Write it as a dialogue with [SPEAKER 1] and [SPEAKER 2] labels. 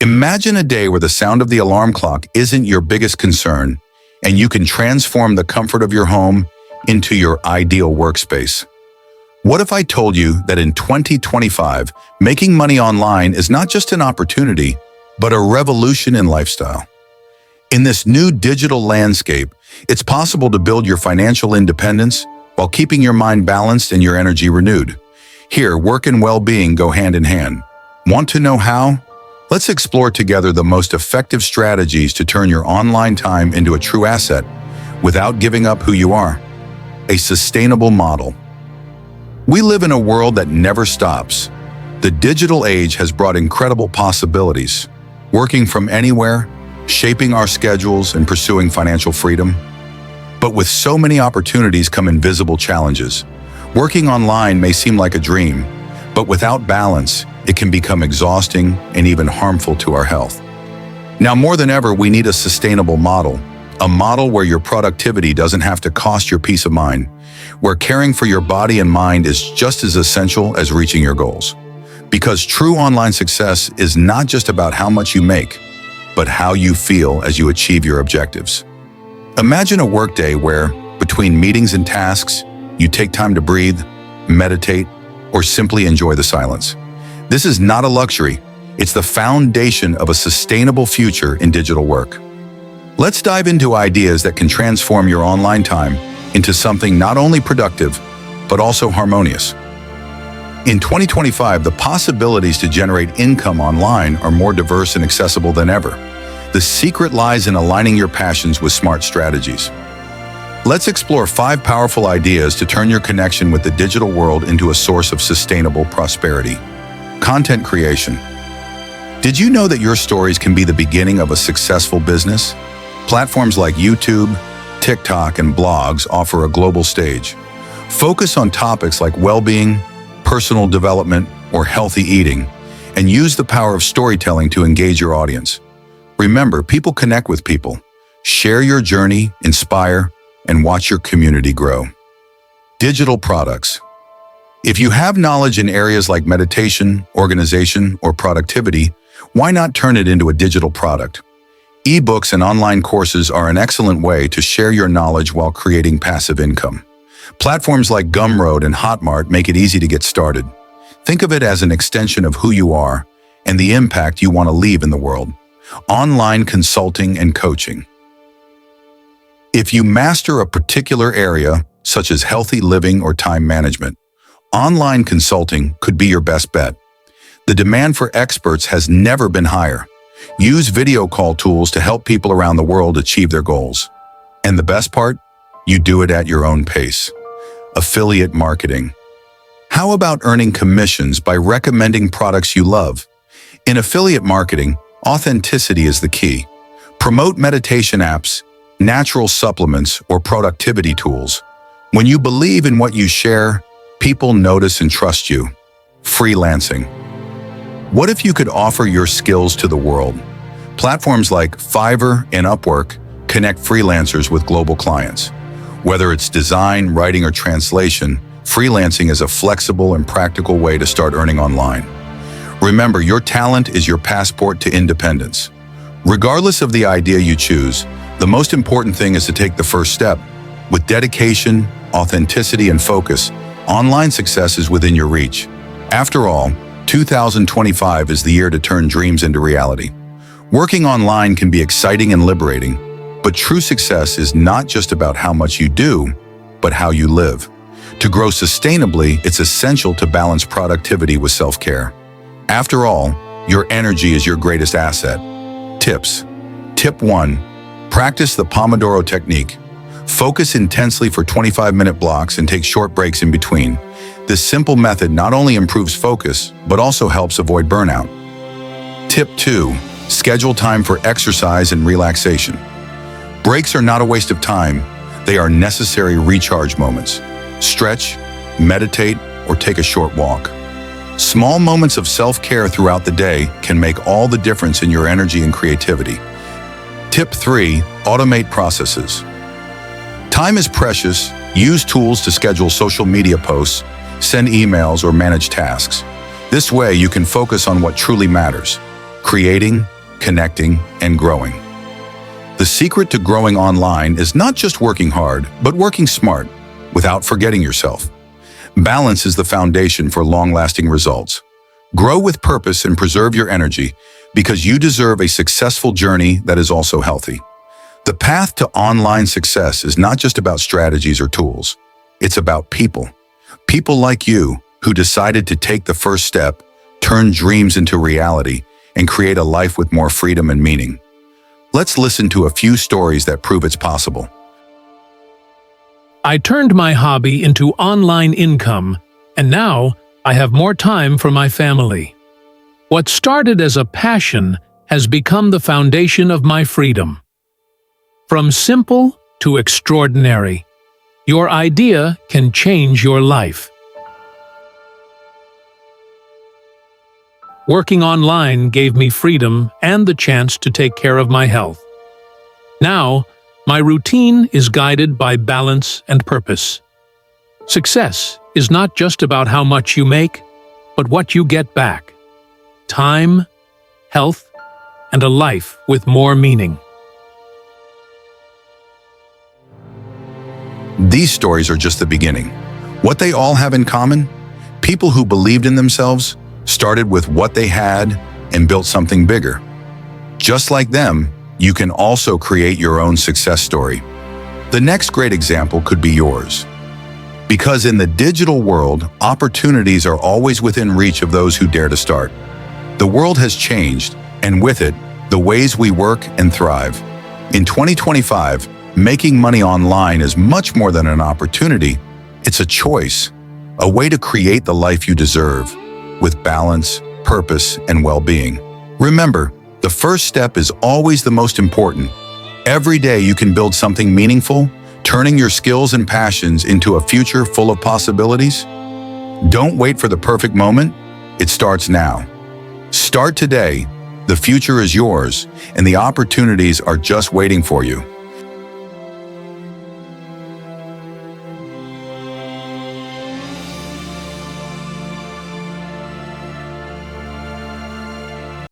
[SPEAKER 1] Imagine a day where the sound of the alarm clock isn't your biggest concern, and you can transform the comfort of your home into your ideal workspace. What if I told you that in 2025, making money online is not just an opportunity, but a revolution in lifestyle? In this new digital landscape, it's possible to build your financial independence while keeping your mind balanced and your energy renewed. Here, work and well-being go hand in hand. Want to know how? Let's explore together the most effective strategies to turn your online time into a true asset without giving up who you are. A sustainable model. We live in a world that never stops. The digital age has brought incredible possibilities, working from anywhere, shaping our schedules, and pursuing financial freedom. But with so many opportunities come invisible challenges. Working online may seem like a dream, but without balance, it can become exhausting and even harmful to our health. Now more than ever, we need a sustainable model, a model where your productivity doesn't have to cost your peace of mind, where caring for your body and mind is just as essential as reaching your goals. Because true online success is not just about how much you make, but how you feel as you achieve your objectives. Imagine a workday where, between meetings and tasks, you take time to breathe, meditate, or simply enjoy the silence. This is not a luxury. It's the foundation of a sustainable future in digital work. Let's dive into ideas that can transform your online time into something not only productive, but also harmonious. In 2025, the possibilities to generate income online are more diverse and accessible than ever. The secret lies in aligning your passions with smart strategies. Let's explore 5 powerful ideas to turn your connection with the digital world into a source of sustainable prosperity. Content creation. Did you know that your stories can be the beginning of a successful business? Platforms like YouTube, TikTok, and blogs offer a global stage. Focus on topics like well-being, personal development, or healthy eating, and use the power of storytelling to engage your audience. Remember, people connect with people. Share your journey, inspire, and watch your community grow. Digital products. If you have knowledge in areas like meditation, organization, or productivity, why not turn it into a digital product? Ebooks and online courses are an excellent way to share your knowledge while creating passive income. Platforms like Gumroad and Hotmart make it easy to get started. Think of it as an extension of who you are and the impact you want to leave in the world. Online consulting and coaching. If you master a particular area, such as healthy living or time management, online consulting could be your best bet. The demand for experts has never been higher. Use video call tools to help people around the world achieve their goals. And the best part? You do it at your own pace. Affiliate marketing. How about earning commissions by recommending products you love? In affiliate marketing, authenticity is the key. Promote meditation apps, natural supplements, or productivity tools. When you believe in what you share, people notice and trust you. Freelancing. What if you could offer your skills to the world? Platforms like Fiverr and Upwork connect freelancers with global clients. Whether it's design, writing, or translation, freelancing is a flexible and practical way to start earning online. Remember, your talent is your passport to independence. Regardless of the idea you choose, the most important thing is to take the first step. With dedication, authenticity, and focus, online success is within your reach. After all, 2025 is the year to turn dreams into reality. Working online can be exciting and liberating, but true success is not just about how much you do, but how you live. To grow sustainably, it's essential to balance productivity with self-care. After all, your energy is your greatest asset. Tips. Tip 1. Practice the Pomodoro technique. Focus intensely for 25-minute blocks and take short breaks in between. This simple method not only improves focus, but also helps avoid burnout. Tip 2. Schedule time for exercise and relaxation. Breaks are not a waste of time. They are necessary recharge moments. Stretch, meditate, or take a short walk. Small moments of self-care throughout the day can make all the difference in your energy and creativity. Tip 3. Automate processes. Time is precious. Use tools to schedule social media posts, send emails, or manage tasks. This way, you can focus on what truly matters: creating, connecting, and growing. The secret to growing online is not just working hard, but working smart, without forgetting yourself. Balance is the foundation for long-lasting results. Grow with purpose and preserve your energy, because you deserve a successful journey that is also healthy. The path to online success is not just about strategies or tools. It's about people. People like you who decided to take the first step, turn dreams into reality, and create a life with more freedom and meaning. Let's listen to a few stories that prove it's possible.
[SPEAKER 2] I turned my hobby into online income, and now I have more time for my family. What started as a passion has become the foundation of my freedom. From simple to extraordinary, your idea can change your life. Working online gave me freedom and the chance to take care of my health. Now, my routine is guided by balance and purpose. Success is not just about how much you make, but what you get back. Time, health, and a life with more meaning.
[SPEAKER 1] These stories are just the beginning. What they all have in common? People who believed in themselves, started with what they had, and built something bigger. Just like them, you can also create your own success story. The next great example could be yours. Because in the digital world, opportunities are always within reach of those who dare to start. The world has changed, and with it, the ways we work and thrive. In 2025, making money online is much more than an opportunity. It's a choice, a way to create the life you deserve, with balance, purpose, and well-being. Remember, the first step is always the most important. Every day you can build something meaningful, turning your skills and passions into a future full of possibilities. Don't wait for the perfect moment. It starts now. Start today. The future is yours, and the opportunities are just waiting for you.